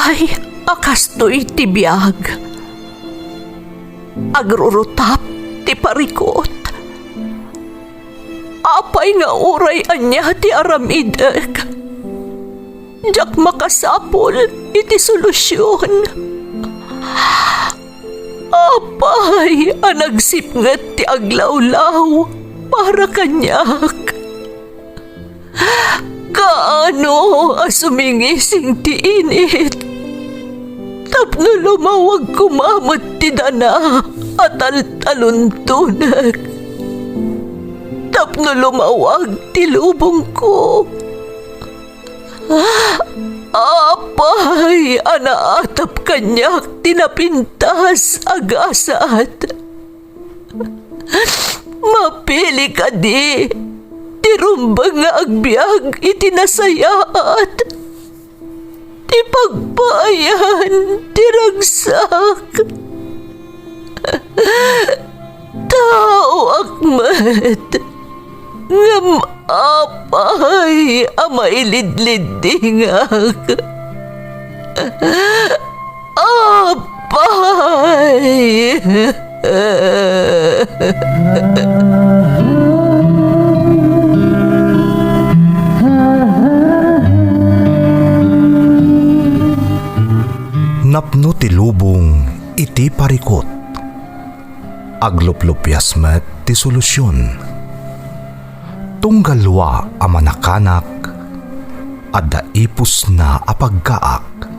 Apay, akastoy ti biyag. Agrurutap ti parikot. Apay nga uray anya ti aramidek. Jak makasapol iti solusyon. Apay, anagsipnget ti aglawlaw para kanyak. Kaano asumingising ti init? Tapno lumawag kumamot ti dana at taluntunag. Tapno lumawag ti lubong ko. Apay, anaatap kanyak tinapintas agasat. Mapili ka di, tirumbang nga agbyag itinasayaat. Ti pagbayan, tiragsak. Tao akmat, ngam apay, amailidlidingak. Apay. Napno ti lubong iti parikot. Agluplupyas met ti solusyon. Tunggalwa a manakanak, adda ipus na apagkaak.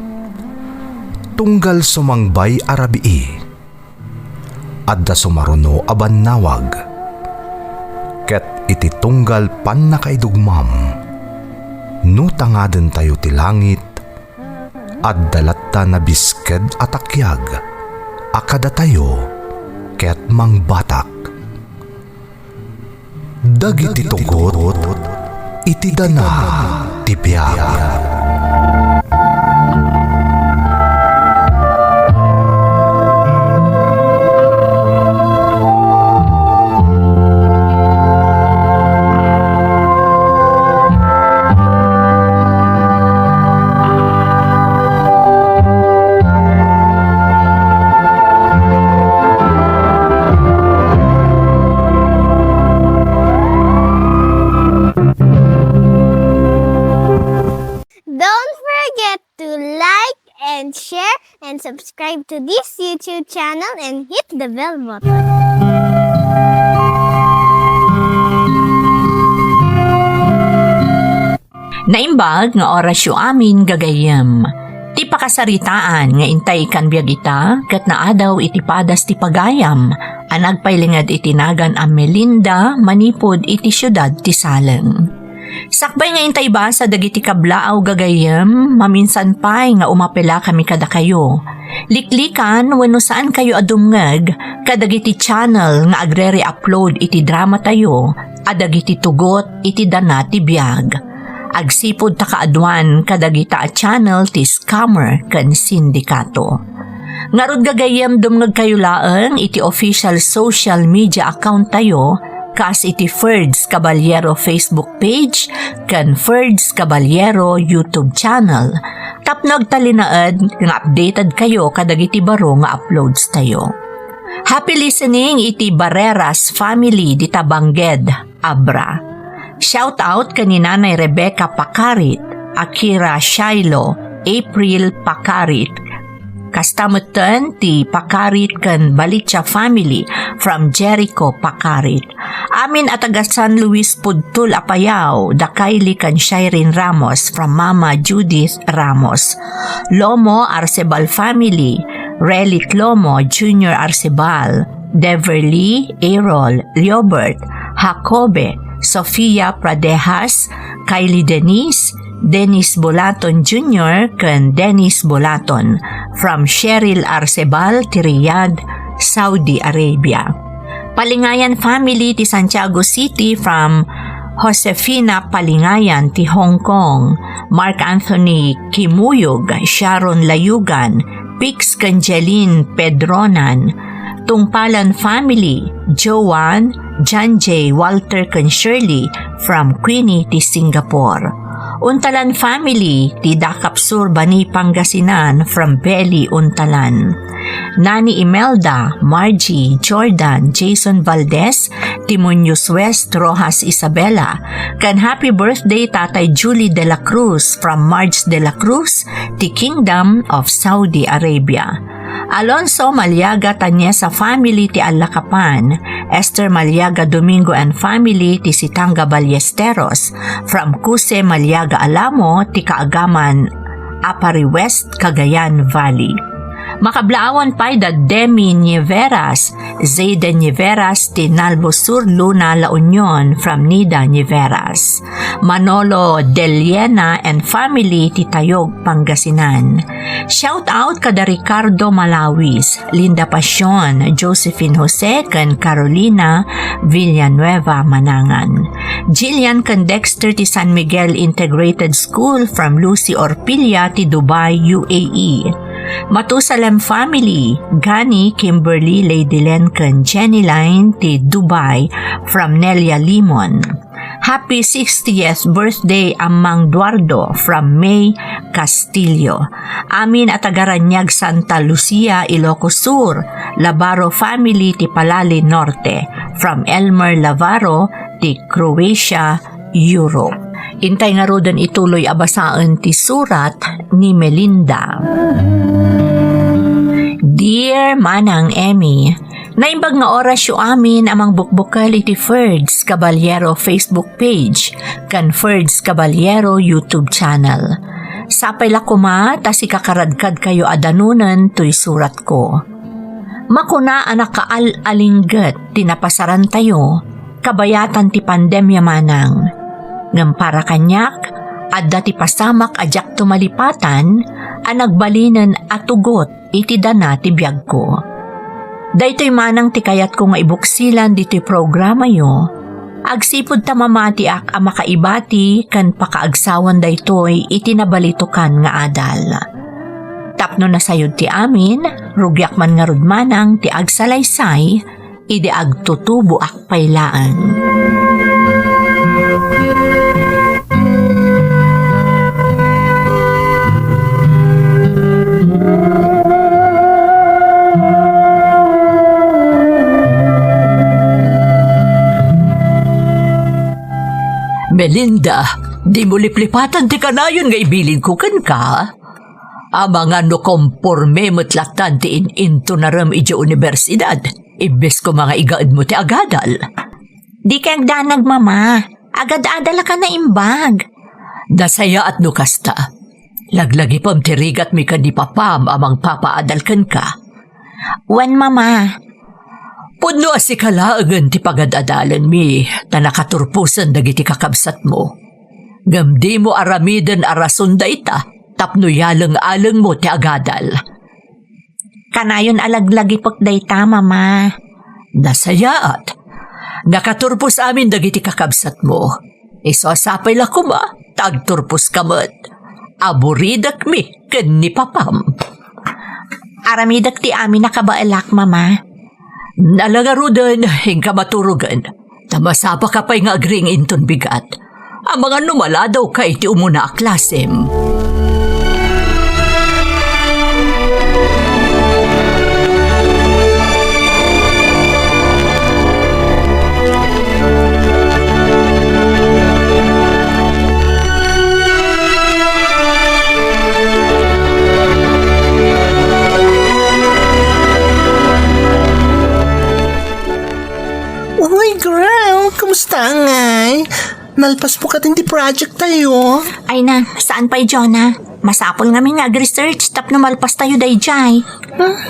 Tunggal sumangbay arabii, adda sumaruno a bannawag. Ket iti tunggal pan nakaidugmam, no tangaden tayo ti langit, adda latta na bisked atakyag, akada tayo ket mangbatak. Dagiti tugot, iti dana ti biyag. Don't forget to like and share and subscribe to this YouTube channel and hit the bell button. Naimbag nga orasyo amin gagayem. Ti pakasaritaan nga intay kan biyagita kat naadaw iti padas ti pagayam. Anagpailingad itinagan a Melinda manipod iti syudad ti Saleng. Sakbay nga intay ba sa dagiti kablaaw gagayem, maminsan pa'y nga umapela kami kada kayo. Liklikan wenno saan kayo adumngeg, kadagiti channel nga agre-re-upload iti drama tayo, adagiti tugot iti dana ti biag. Agsipod ta kaadwan kadagita a channel ti scammer ken sindikato. Ngarud gagayem dumngeg kayo laeng iti official social media account tayo, kas iti Ferds Caballero Facebook page ken Ferds Caballero YouTube channel. Tapnog talinaed nga updated kayo kadagiti baro nga uploads tayo. Happy listening iti Barreras family di Tabangged, Abra. Shout out kanina Nanay Rebecca Pakarit, Akira Shiloh, April Pakarit. Kastamutan ti Pakarit ken Balicha family from Jericho Pakarit. Amin at taga San Luis Pudtul Apayao, Dakayli ken Shireen Ramos from Mama Judith Ramos. Lomo Arcebal family, Relic Lomo Jr. Arcebal, Deverly, Errol, Liobert, Jacobe, Sofia Pradejas, Kylie Denise, Dennis Bolaton Jr. ken Dennis Bolaton from Cheryl Arcebal ti Riyadh, Saudi Arabia. Palingayan family ti Santiago City from Josefina Palingayan ti Hong Kong, Mark Anthony Kimuyog, Sharon Layugan, Pix Canjeline Pedronan, Tungpalan family, Joanne, John J. Walter ken Shirley from Queenie ti Singapore. Untalan family, ti Dakapsur Bani Pangasinan from Belly Untalan. Nani Imelda, Margie, Jordan, Jason Valdez, Timonius West, Rojas Isabela. Kan happy birthday Tatay Julie de la Cruz from Marge de la Cruz, ti Kingdom of Saudi Arabia. Alonso Maliaga Tanyesa family ti Alacapan, Esther Maliaga Domingo and family ti Sitanga Ballesteros, from Cuse Maliaga Alamo ti Kaagaman, Apari West, Cagayan Valley. Makablaawan pa'y da Demi Nieveras, Zayda Nieveras ti Nalbo Sur Luna La Union from Nida Nieveras. Manolo Deliena and family ti Tayog Pangasinan. Shout out kada Ricardo Malawis, Linda Pasion, Josephine Jose kan Carolina Villanueva Manangan. Jillian kan Dexter ti San Miguel Integrated School from Lucy Orpilla ti Dubai, UAE. Matusalem family, Gani, Kimberly, Lady Lenken, Jenny Line, ti Dubai, from Nelia Limon. Happy 60th birthday Amang Duardo from May Castillo. Amin at Agaranyag Santa Lucia, Ilocos Sur, Lavaro family ti Palali Norte, from Elmer Lavaro ti Croatia, Europe. Intay nga ro din ituloy abasaan ti surat ni Melinda. Dear Manang Emmy, naimbag nga oras yu amin amang bukbukal iti Ferds Caballero Facebook page kan Ferds Caballero YouTube channel. Sapay la kuma ta si kakaradkad kayo adanunan tuy surat ko. Makuna anak kaal-alinggat tinapasaran tayo, kabayatan ti pandemya manang. Ngam para kanyak, adda ti pasamak ajak tumalipatan, anagbalinan atugot iti dana ti biyag ko. Daytoy manang ti kayat ko nga ibuksilan dito'y programa yo, agsipod ta mamati ak a makaibati kan pakaagsawan daytoy iti nabalitukan nga adal. Tapno na sayod ti amin, rugyak man nga rudmanang ti agsalaysay, idi agtutubo ak paylaan. Melinda, di mo liplipatan ti kanayon nga ibilin ko kan ka. Amang ano komporme motlaktan ti into na ram ija universidad. Ibes ko mga igaad mo ti agadal. Di kayag danag mama, agad-adala ka na imbag. Nasaya at nukasta. Laglagi pam tirigat mi kan di papam amang papaadal kan ka. Wan mama, Pudno asi kalaagan ti pagad-adalan mi na nakaturpusan dagiti kakabsat mo. Gamdi mo aramiden arason da ita, tapno yalang-alang mo ti agadal. kanayon alaglagi pok dayta mama. Nasayaat. Nakaturpos amin dagiti kakabsat mo. Isosapay la kuma, tagturpos kamat. Aburidak mi, ken ni papam. Aramidak ti amin nakabaalak mama. Nalagaro din, hingka maturugan. Tamasapa ka pa'y nga agring inton bigat. Ang mga numala daw kay ti umuna a klasem. Uy, girl! Kamusta ngay? Nalpas po ka din di project tayo. Ay na, saan pa'y Jonah? Masapol nga nga ag-research tapno malpas tayo dayjay.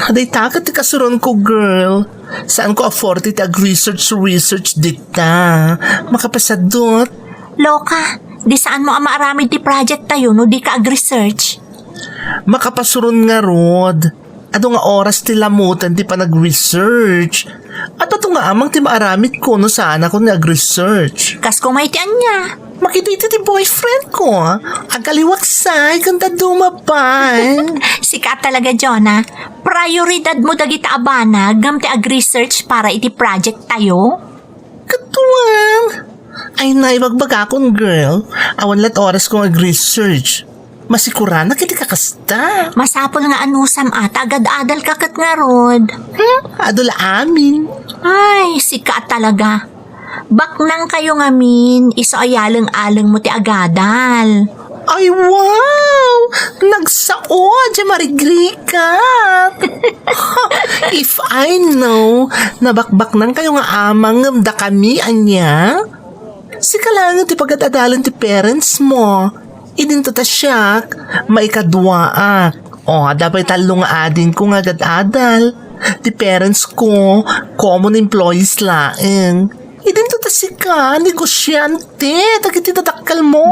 Haday takat ti kasuron ko, girl. Saan ko afford it ag-research dita? Makapasadot. Loka, di saan mo maaramid ti project tayo no di ka ag-research? Makapasuron nga, Rod. Ato nga oras ti lamutan ti pa nag-research. At ato nga amang ti maaramid ko no saan ako nag-research. Kas kumaitian niya. Makititi ti boyfriend ko. Agkaliwaksay kanta dumapay. Sika talaga, Jonah. Prioridad mo dagita abana gam ti ag-research para iti project tayo? Katuan. Ay naibagbaga akong girl. Awan lat oras ko ag-research. Masikura na kiti kakasta. Masapol nga anusam ata, agad-adal kakat nga rod. Adol amin. Ay, sika talaga. Baknang kayo ngamin, iso ayalang-alang mo ti agadal. Ay wow! Nagsaod siya marigrikat. If I know, nabakbak nang kayo nga amang ngamda kami, anya. Sika lang ti pagkatadalan ti parents mo. Idinto ta siyak, maikadwa dapat talo nga adin ko nga agad-adal. Ti parents ko, common employees laeng. Idinto ta sika, negosyante, tagiti tatakal mo.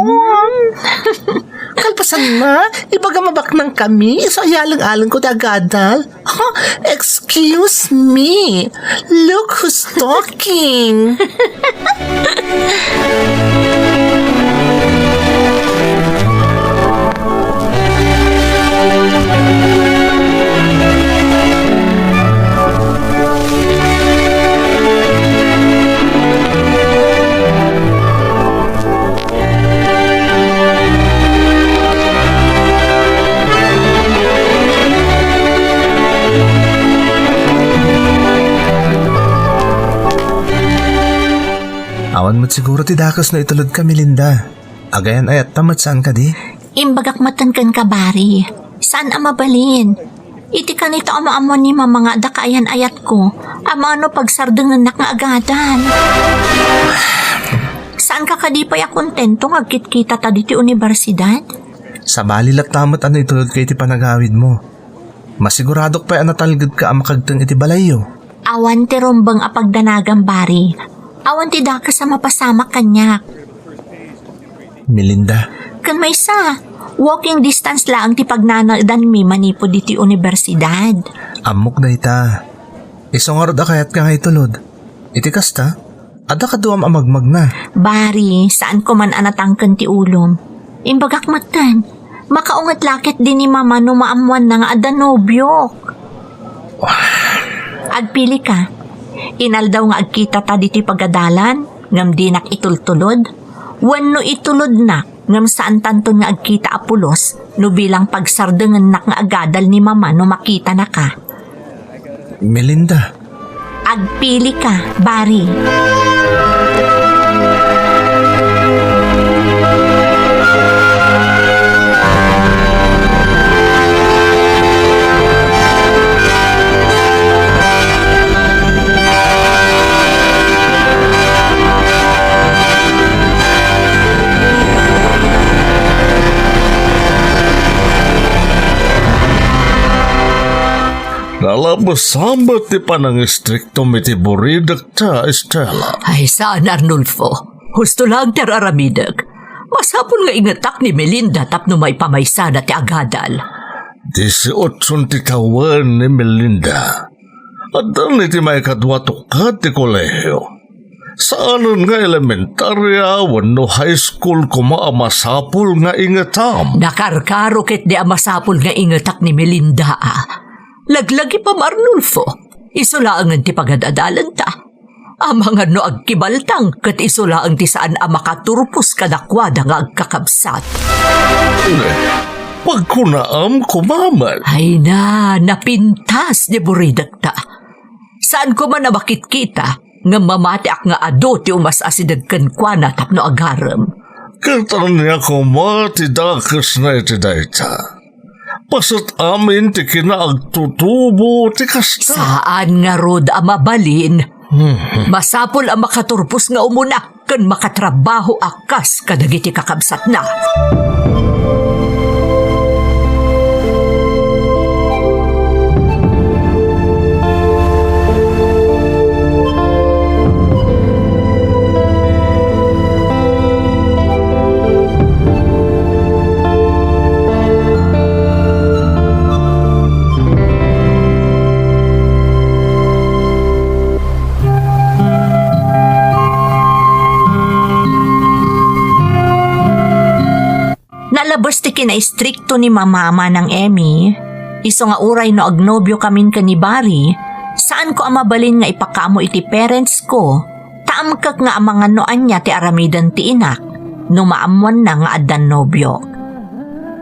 Kalpasan na, ipagamabak nang kami, so ayalang-alang ko ti agadal. Excuse me, look who's talking. Awan mo't siguro ti dakos na itulod ka, Melinda. Agayan ayat tamat saan ka di? Imbagak matankan ka, Bari. Saan amabalin? Iti ka nito ama-amon ni mga dakayan ayat ko. Amano pagsardangan na nga agadan. Saan ka kadipay a kontento ngagkit-kita ta diti universidad? Sa balilat tamat ano itulod ka iti panagawid mo. Masiguradok pa natalgad ka ang makagtang iti balayo. Awan ti rombang apagdanagang, Bari. Awan ti daka sa mapasama kanya. Melinda, Kan may sa, walking distance lang ti pagnanadan mi manipo diti universidad. amok na ita. Isongarod akayat ka nga itulod. Iti kasta, ada ka duwam amagmag na. Bari, saan ko man anatangkan ti ulom. Imbagak matan, makaungat lakit din ni mama no maamuan na nga adanobyok. Agpili ka. Inal daw nga agkita ta diti pagadalan, ngam di nak itultulod. Wenno itulod na, ngam saan tanton nga agkita apulos, no bilang pagsardengan nak nga agadal ni mama no makita na ka. Melinda, Agpili ka, Bari. Nalabasambat ti panang istrikto miti buridak ta, Estela. Ay, saan, Arnulfo? Husto lang ter aramidag. Masapon nga ingatak ni Melinda tapno may pamaysa na ti agadal. 18 ti kawan ni Melinda. At dani ti may kadwatukat ti kolehiyo. Saanon nga elementarya wano high school kumaamasapol nga ingatam. Nakarkaro ket di amasapol nga ingatak ni Melinda Laglagi pa Arnulfo. Isulaangan ti pagadadalan ta. Amangan no agkibaltang ket isulaang ti saan makaturpos kadakwada nga agkakabsat. Pagkunaam kumaman. Ay na, napintas ni buridag ta. Saan ko man nabakit kita nga mamati ak nga ado ti umasasidag kankwana tapno agaram. Katan niya kumati dakas na iti dayta. Pasat amin ti kinaagtutubo ti kasta. Saan nga rod mabalin? Masapol ang makaturpos nga umuna kan makatrabaho akas kadagiti kakabsat na. Nalabas ti kinaistrikto ni mamama ng Emmy. Iso nga uray no agnobyo kamin ka ni Bari, saan ko amabalin nga ipakamo iti parents ko, ta Kaamkak nga ang mga noan niya ti aramidan ti inak, numaamuan na nga addan nobyo.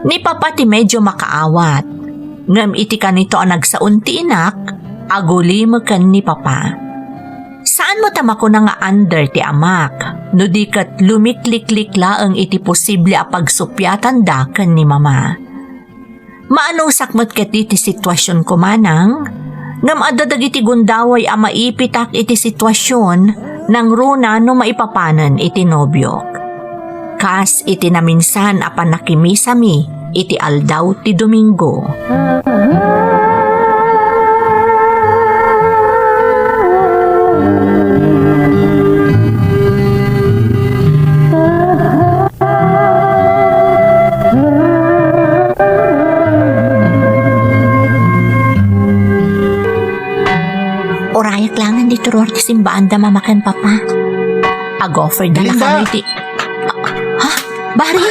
Ni papa ti medyo makaawat, ngam iti kanito ang nagsaun ti inak, aguli mo kan ni papa. Saan mo tamako na nga under ti amak, no di kat lumiklik-lik laang iti posible a pagsupyatan da kan ni mama. Maano sakmat ket iti sitwasyon ko manang, ngam adadag iti gundaway a maipitak iti sitwasyon nang runa no maipapanan iti nobyok. Kas iti naminsan a panakimisami iti aldaw ti Domingo. Orayak langan di turor ti simbaan da mamakan papa. Ag-offer da lang kami ti... Ha? Bari?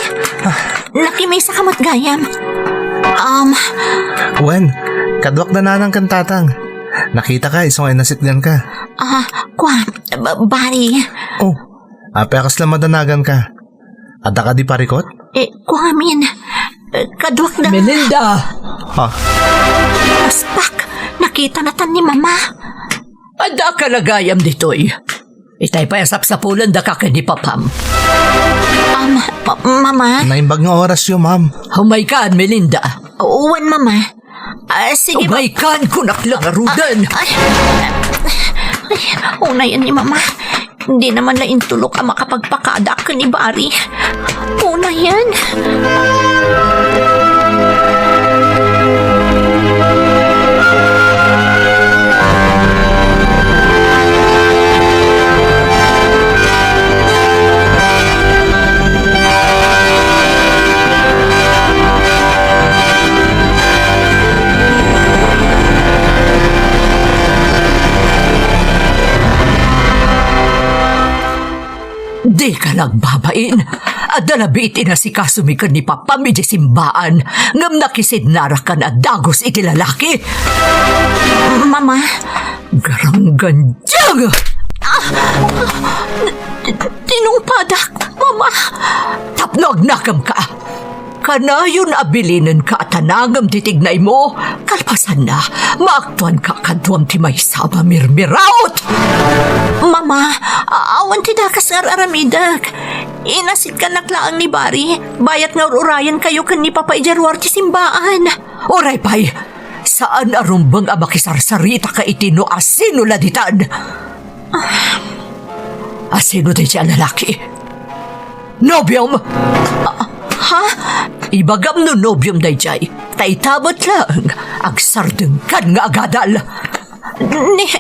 Nakimisa ka mat gayam. Wen, kadwak na nanang kan tatang. Nakita ka, isang ay nasitgan ka. Bari. Oh, apekas lang madanagan ka. Ada ka di parikot? Kuamin. Kadwak na... Melinda! Ha? Aspak, nakita na tan ni mama. Ada ka nagayam ditoy. Itay pa yasap sa pulan da ka ni papam. Mama? Naimbag nga oras yun, ma'am. Humaykaan, Melinda. Uwan, mama. Sige, Humaykaan ko naklang arudan. Unayan ni mama. Hindi naman na intulok ang makapagpakada ka ni Bari. Unayan. Di ka nagbabain. Adalabit inasikasumikan ni Papa medyo simbaan. Ngam nakisid narakan at dagos iti lalaki. Mama? Garanggandyang! Tinungpadak, mama. Tapno agnakam ka. Kanayon abilinen ka at tanangam titignay mo. Kalpasan na, maaktuan ka kadwam ti may sama mirmiraut. Mama, awan ti dakas aramidak. Inasit ka naklaang ni Bari. Bayat nga urayan kayo kan ni Papa Ijarwar ti simbaan. Oray pay, saan arumbang abakisarsarita ka itino asino laditan? Asino di siya lalaki? Nobyom! Ha? Ibagam no nobyom day jay. Taitabot lang. Agsardengkan nga agadal.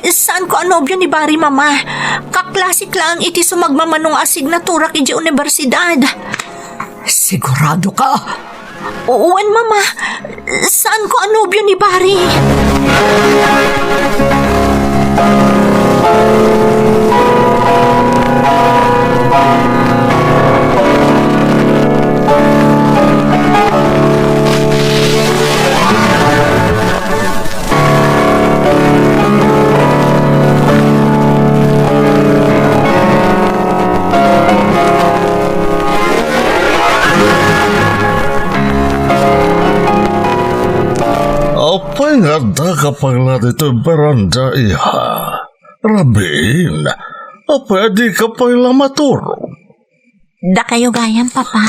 Saan ko ang nobyo ni Bari, mama? Kaklasik lang iti sumagmamanong asignatura ki di universidad. Sigurado ka? Uwan, mama. Saan ko ang nobyo ni Bari? Apay nga da kapag na dito beranda iha. Rabin, apay di kapay lamaturo. Da kayo gayam, papa.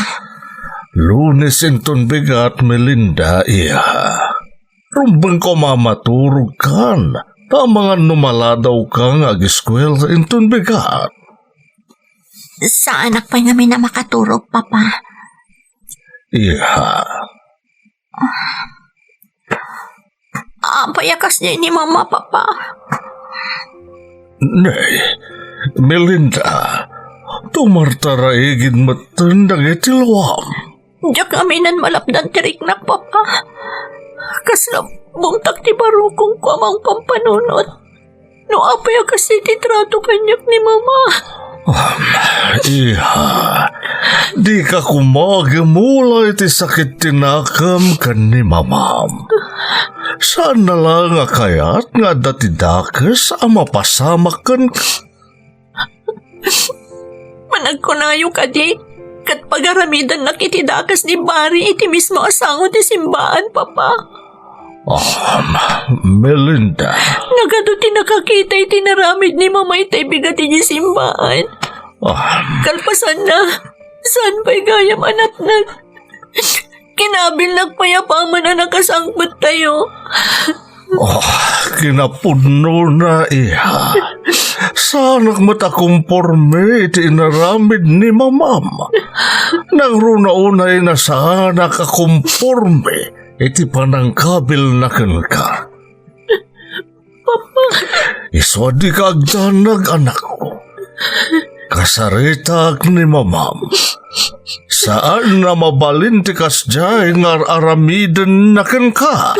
Lunes inton bigat Melinda iha. Rumbang ko mamaturog kan. Tamang numala daw ka nga ag-eskwel sa inton bigat. Sa anak pa namin na makaturog, papa. Iha. Payakas niya ni mama, papa. Nay, Melinda, tumartaraigid matandang itilwam. Diyak aminan malapdan tirik na, papa. Kasla bumtak ti barukong ko amang pampanunot. No payakas iti trato kanyak ni mama. Iha, di ka kumagamula iti sakit tinakam kan ni mamam. Saan na lang nga kayat nga dati dakas ang mapasamakan ka? Managkunayo ka di. Kat pagaramidan na kitidakas ni Bari iti mismo asango ti simbaan, Papa. Melinda. Nagado ti nakakita iti naramid ni Mama iti bigat iti simbaan. Kalpasan na. Saan ba'y gayam anatnag? Kinabil nagpayapaman na nakasangbat tayo. Kinapuno na iha. Sanak matakumporme iti inaramid ni mamam. Nang runa-unay na sana kakumporme iti panangkabil na ka. Papa. Iswadi ka agdanag anak ko. Kasaritag ni mamam. Saan na mabalintikas dyan nga aramiden na ka?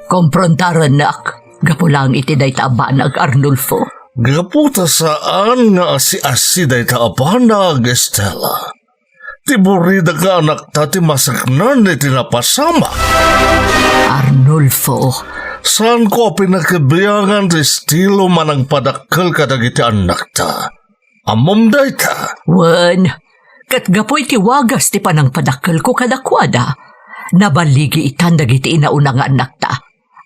Komprontaran nak. Gapulang iti day taabanag, Arnulfo. Gaputa saan nga asi-asi day taabanag, Estela. Tiburida ka anak tati masaknan iti napasama. Arnulfo. Saan ko pinakabiyangan ti estilo manang padakkel kadagiti anak ta? Amom day ta. Wan. Kat gapoy ti wagas ti panang padakkel ko kadakwada. Nabaligi itan dagiti inauna nga anak ta.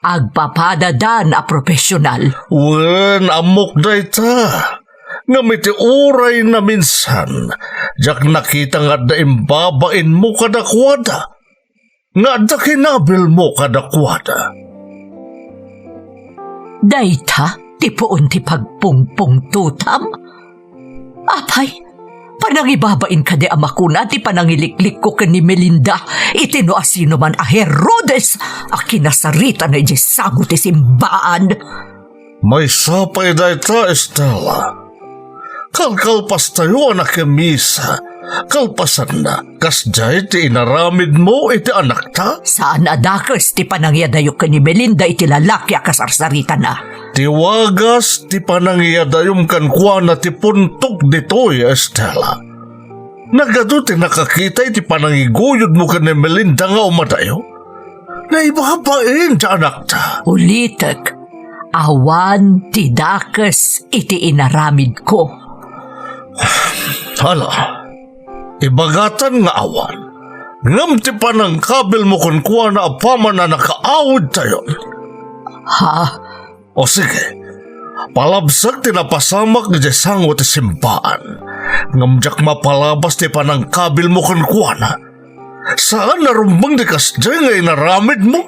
Agpapadadan a profesional. Wen, amok day ta. Ngamiti uray na minsan, jak nakita nga da imbabain mo kadakwada. Nga da kinabil mo kadakwada. Dayta, tipuon ti pagpungpung tutam. Apay, panangibabain ka di amakuna ti panangiliklik ko ka ni Melinda. Itino asino man a Herodes, a kinasarita na ijisago ti simbaan. May sapay day ta, Estela. Kalkalpas tayo anak misa. Kalpasan na, kasjay ti inaramid mo iti anak ta? Saan adakas ti panangyadayok ka ni Melinda iti lalaki a kasarsarita na. Tiwagas ti panangyadayom kan kwa na ti puntok ditoy, Estela. Nagado ti nakakita iti panangiguyod mo ka ni Melinda nga umadayo? Naibabain ti anak ta. Ulitek, awan ti dakas iti inaramid ko. Hala, ibagatan nga awan. Ngam ti panangkabil mo kun kwa na apaman na nakaawid tayo. Ha? O sige, palabsak ti napasamak ni Jesango ti simbaan. Ngamjak mapalabas ti panangkabil mo kun kwa na. Saan narumbang di kasjay nga inaramid mo?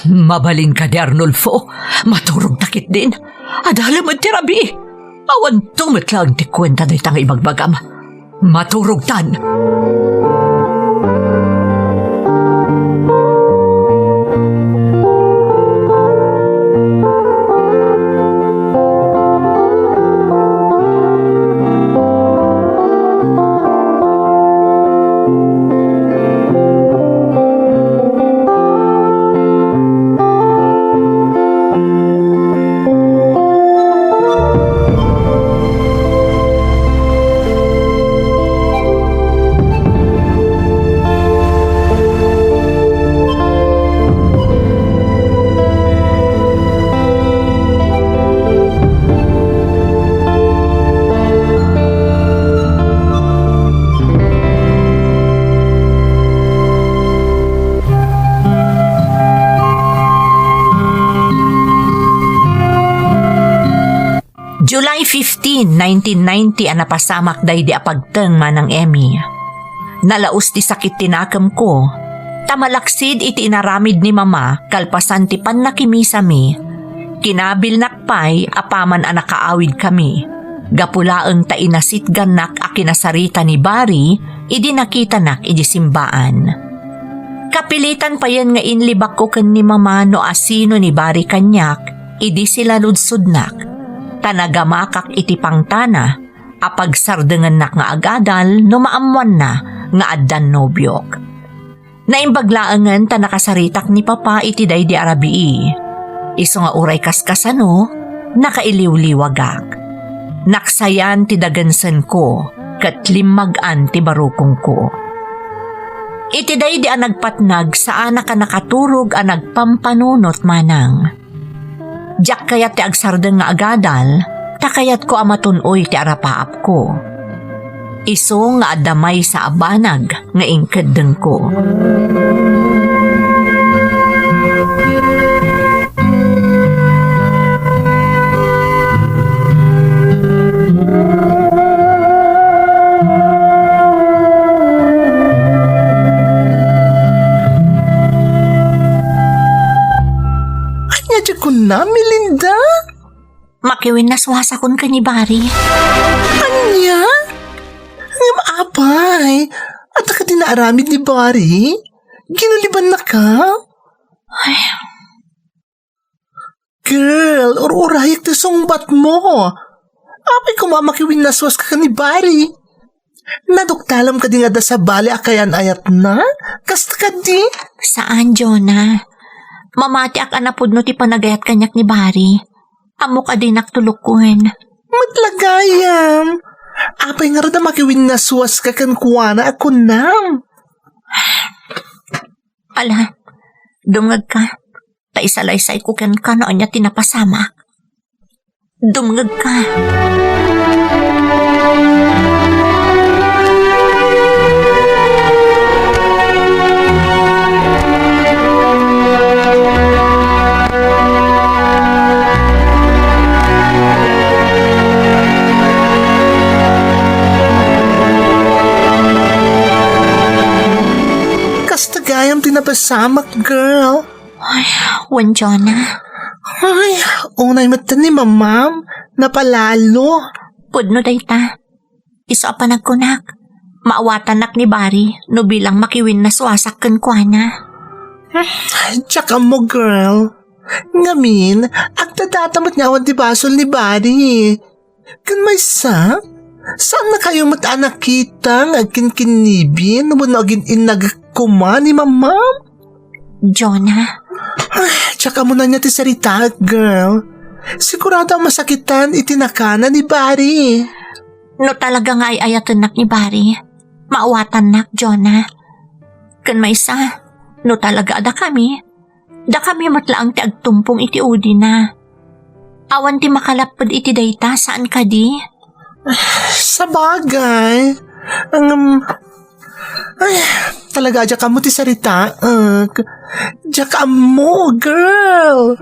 Mabalin ka di Arnulfo. Maturog takit din. Adalam at tirabi. Awan tumitlang ti kwenta na itang ibagbagam. Maturog tan. July 15, 1990 ang napasamak day di apagteng manang Emmy. Nalaos ti sakit tinakam ko. Tamalaksid iti inaramid ni mama kalpasan ti panakimisa mi. Kinabil nakpay apaman ang nakaawid kami. Gapulaeng ta inasit ganak a kinasarita ni Bari idi nakita nak idi simbaan. Kapilitan pa yan nga inlibak ko ken ni mama no asino ni Bari kanyak idi sila ludsod nak. tanagamakak iti pangtana, apag sardengan nak nga agadal no maamuan na nga addan nobyok. Naimbaglaangan ta nakasaritak ni Papa iti daydi arabii. Iso nga uray kaskasano, nakailiw-liwagak. Naksayan ti dagansen ko, kat limagan ti barukong ko. Iti daydi ang nagpatnag saan ka nakaturog ang nagpampanunot manang. Diyak kayat ti agsardeng nga agadal, takayat ko amatunoy ti arapaap ko. Iso nga adamay sa abanag nga ingkedeng ko. Anya di ko na, Melinda? Makiwin na swasakon ka ni Bari. Anya? Ang maapay. At ka din naaramid ni Bari? Ginuliban na ka? Girl, ururayak ti sungbat mo. Apay kumamakiwin na swas ka ni Bari. Naduktalam ka di nga da sa bali akayan ayat na? Kasta ka di? Saan, Jonah? Mamati ak anapudno ti panagayat kanyak ni Bari. Amo ka din naktulukun. Matlagayam. Apay nga rada makiwin na swas ka kan kuwana ako nam. Ala, dumngag ka. Taisalaysay ko kan ka noon niya tinapasama. Dumngag ka. Kastagayam tinapasamak, girl. Wan, Jonah. Ay, unay mata ni mamam. Napalalo. Pudno dayta. Iso pa nagkunak. Maawatan nak ni Bari no bilang makiwin na suwasak kan kuana. Tsaka mo, girl. Ngamin, agtatatamot nga awan di basol ni Bari. Kan may sa? Saan na kayong mataanak kita ng agkinkinibin no mo agin inagkuma ni mamam? Jonah. Ay, tsaka mo na niya ti sarita, girl. Sigurado ang masakitan itinakana ni Bari. No talaga nga ay ayatan nak ni Bari. Maawatan nak, Jonah. Kan may sa, no talaga da kami. Da kami matlaang ti agtumpong iti udi na. Awan ti makalapad iti dayta saan ka di? Sa bagay. Ay, talaga dya ka mo ti sarita. Dya ka mo, girl.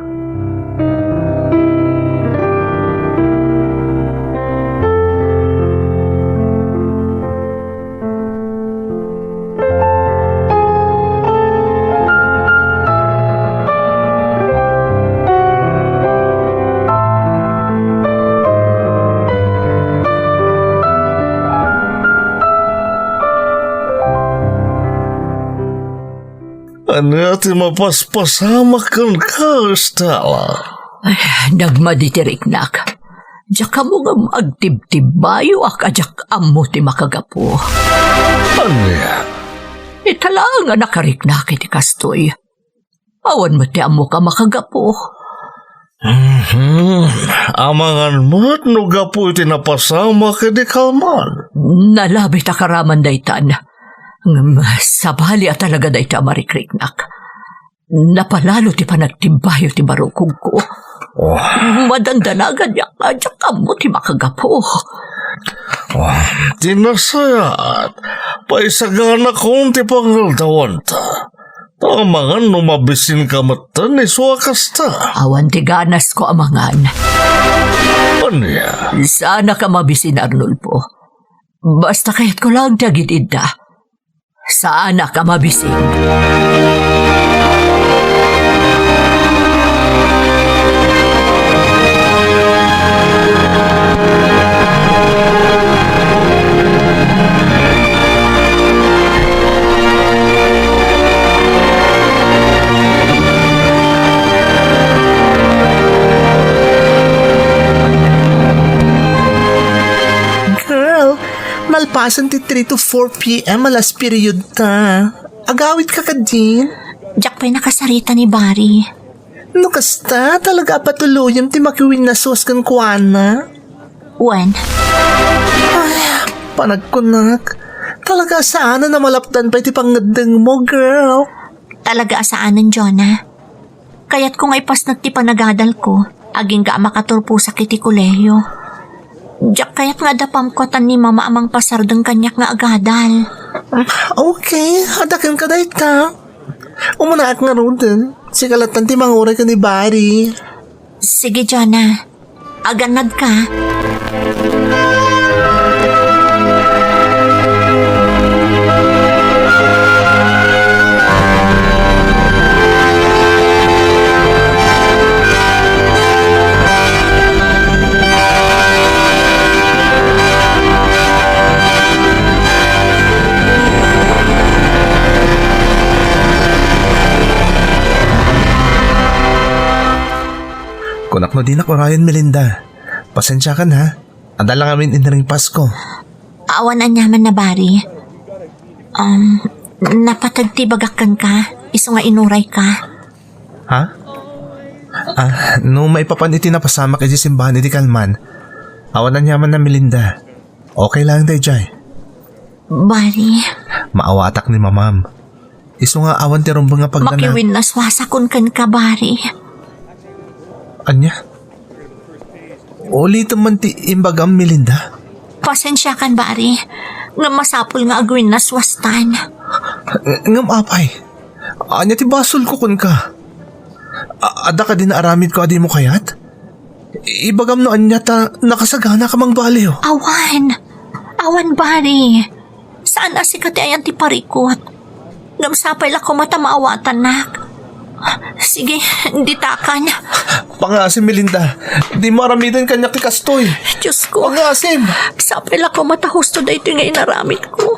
Ano ati mapaspasama kan ka, Stella? Nagmaditiriknak. Diyak ka mo nga magtibtibayo ak ajak amo ti makagapo. Ano yan? Itala nga nakariknak iti kastoy. Awan mo ti amo ka makagapo. Amangan mo't no gapo iti napasama ka di kalman. Nalabi ta karaman daytan. Sabali at talaga dayta marikriknak. Napalalo ti panagtimbayo ti barukog ko. Madandanagan niya ajak amo ti makagapo. Tinasayat, paisagana kong ti pangaltawan ta. Tamangan numabisin ka mata ni suwakas ta. Awan ti ganas ko amangan. Ano yan? Sana ka mabisin, Arnulfo. Basta kahit ko lang tagitid na. Sana ka mabisin. pasan ti 3 to 4 p.m. alas period ta. Agawit ka din. Jak pa'y nakasarita ni Bari. No kasta, talaga patuluyam ti makiwin na sos kan kuana. Wen, Panagkunak. Talaga sana na malapdan pa iti pangadeng mo, girl. talaga asaanan, Jonah. Kaya't kung ay pas nagtipanagadal ko, aging ka makaturpo sa kiti kolehiyo. Jak kaya't nga dapam ko tan ni mama amang pasardeng kanyak nga agadal. Okay, hadakan ka dahi ta. Umanaak nga ron din. Sikalatan ti manguray ka ni Barry. Sige, Jonah. Aganad ka. Kunak no din ako, Ryan Melinda. Pasensya ka na. Anda lang amin inaring Pasko. Awan anyaman na, Bari. Napatagtibagakan ka. Iso nga inuray ka. Ha? No maipapaniti na pasama kay simbahan ni Kalman. Awan na nyaman na Melinda. Okay lang day, Jai. Bari, Maawatak ni mamam. Iso nga awan ti rumbo nga pagdana. makiwin na swasakon kan ka, Bari. Anya? Ulit man ti imbagam, Melinda. Pasensya kan, Bari. Nga masapul nga agwin na swastan. Ngam apay. Anya ti basol ko kun ka. Ada ka din na aramid ko adi mo kayat? Ibagam no anya ta nakasagana ka mang baliw. Awan, Bari. Saan asikati ayan ti parikot? Ngam sapay lako mata maawatan nak. Sige, ditakan. Pangasim, Melinda. Di mo aramidan kanya ti kastoy. Diyos ko. Pangasim. Sapay lako mata husto da ito nga inaramid ko.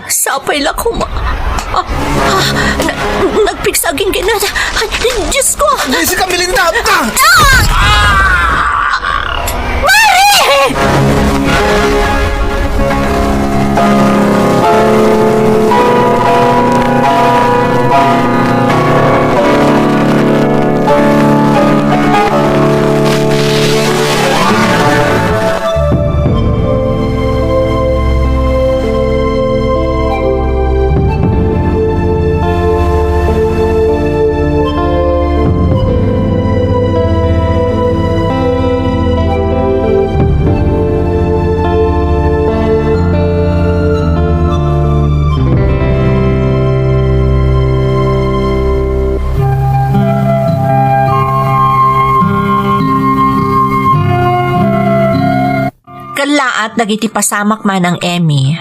Sapay lako nagpigsaging ganun. Diyos ko. Nisi ka, Melinda. Ka! At dagiti pasamak man ang Emmy.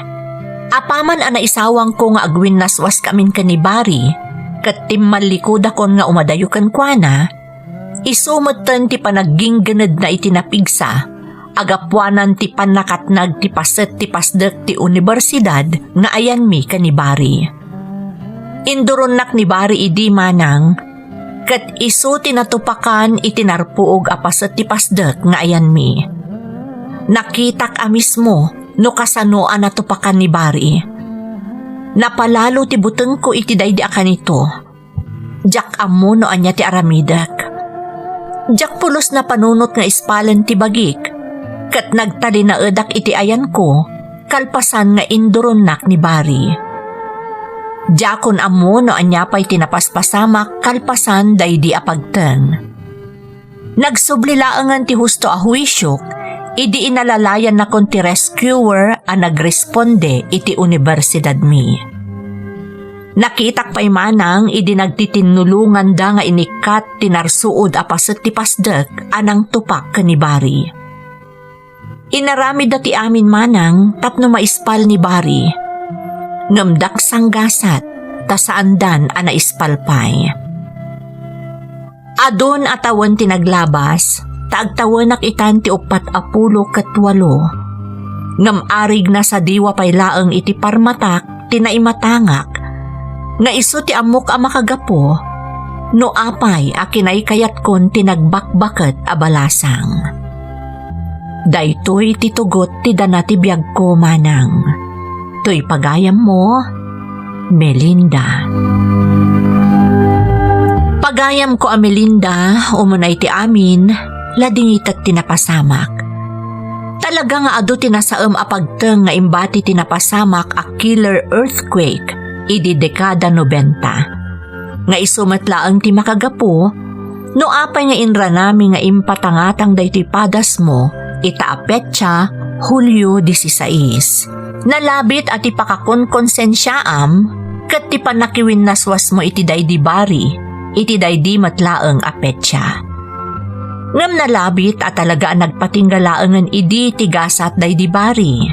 Apaman ana isawang ko nga agwin naswas kamin kanibari, kat timmalikod akon nga umadayukan kuana, isumutan ti panaggingganad na itinapigsa, agapuanan ti panakatnag ti paset ti pasdek ti universidad nga ayan mi kanibari. Induronak ni Bari idi manang, kat iso tinatupakan itinarpuog apaset ti pasdek nga ayan mi. Nakitak a mismo no kasanoan na tupakan ni Bari. Napalalo ti buteng ko iti daydi akan ito. Jak amo no anya ti aramidak. Jak pulos na panunot nga ispalan ti bagik. Kat nagtali na edak iti ayan ko, kalpasan nga induronak ni Bari. Jakon amo no anya pa'y tinapaspasamak kalpasan daydi apagteng. Nagsublilaangan ti husto a huisyok, idi inalalayan na kon ti rescuer a nagresponde iti universidad mi. Nakitak pa'y manang idi nagtitinulungan da nga inikat tinarsuod a paset ti pasdek anang tupak kanibari. Inaramid da ti amin manang tapno maispal ni Bari. Ngamdak sanggasat tasaandan a naispal pa'y. Adon atawan tinaglabas, taagtawanak itan ti 48 ngam-arig na sa diwa pay laeng iti parmatak tinaimatangak nga isu ti amok a makagapo no apay a kinay kayat kon tinagbakbaket a balasang. Daytoy titugot ti dana ti biyag ko manang. To'y pagayam mo, Melinda. Pagayam ko a Melinda, umunay ti amin, ladingitat tinapasamak. Talaga nga adu tinasaem a pagteng nga imbati tinapasamak a killer earthquake, idi dekada 90. Nga isumatlaang ti makagapu, no apay nga inra nami nga impatangatang daytoy padas mo, itaapetsa Hulyo 16. Nalabit at ipakakon konsensyaam, kat ti panakiwin naswas mo iti daydi bari, iti daydi matlaeng apetsa. Ngam nalabit at talaga nagpatinggalaangan idi tigasat daydi bari.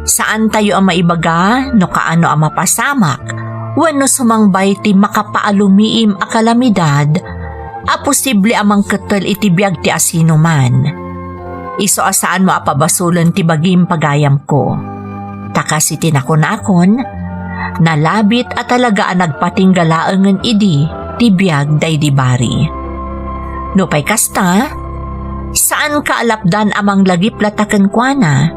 Saan tayo ang maibaga no kaano ang mapasamak, wenno sumangbay ti makapaalumiim a kalamidad, a posible amang ketel iti biag ti asino man. Iso asaan mo apabasulan ti bagim pagayam ko. Takas iti nakon-akon, nalabit at talaga nagpatinggalaangan idi ti biag daydi bari. No pay kasta, saan ka alapdan amang lagip lataken kuana?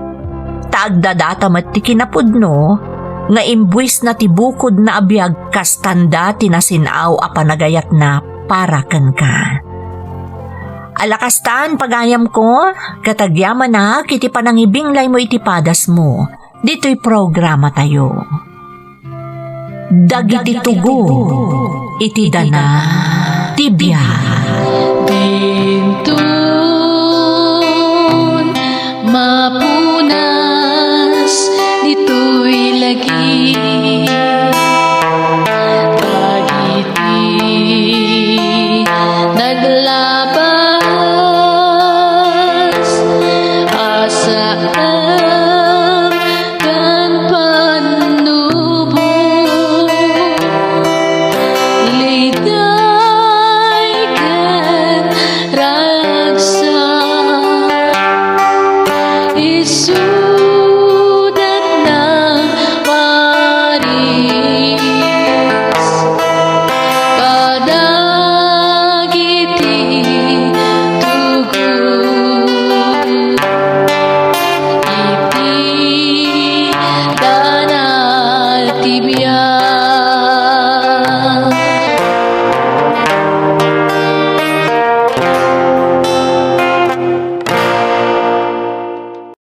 Taagdadata met ti kinapudno, nga imbwis na ti bukod na abiyag kastanda tinasinaw a panagayat na para ken ka. Alakastan pagayam ko, katagyaman na kiti panangibinglay mo iti padas mo. Dito'y programa tayo. Dagiti tugo, iti dana, tibya. Bintun, mapunas, dito'y lagi. Dagiti, naglabas, asaan kan panubo. Liday kan ragsa, Isu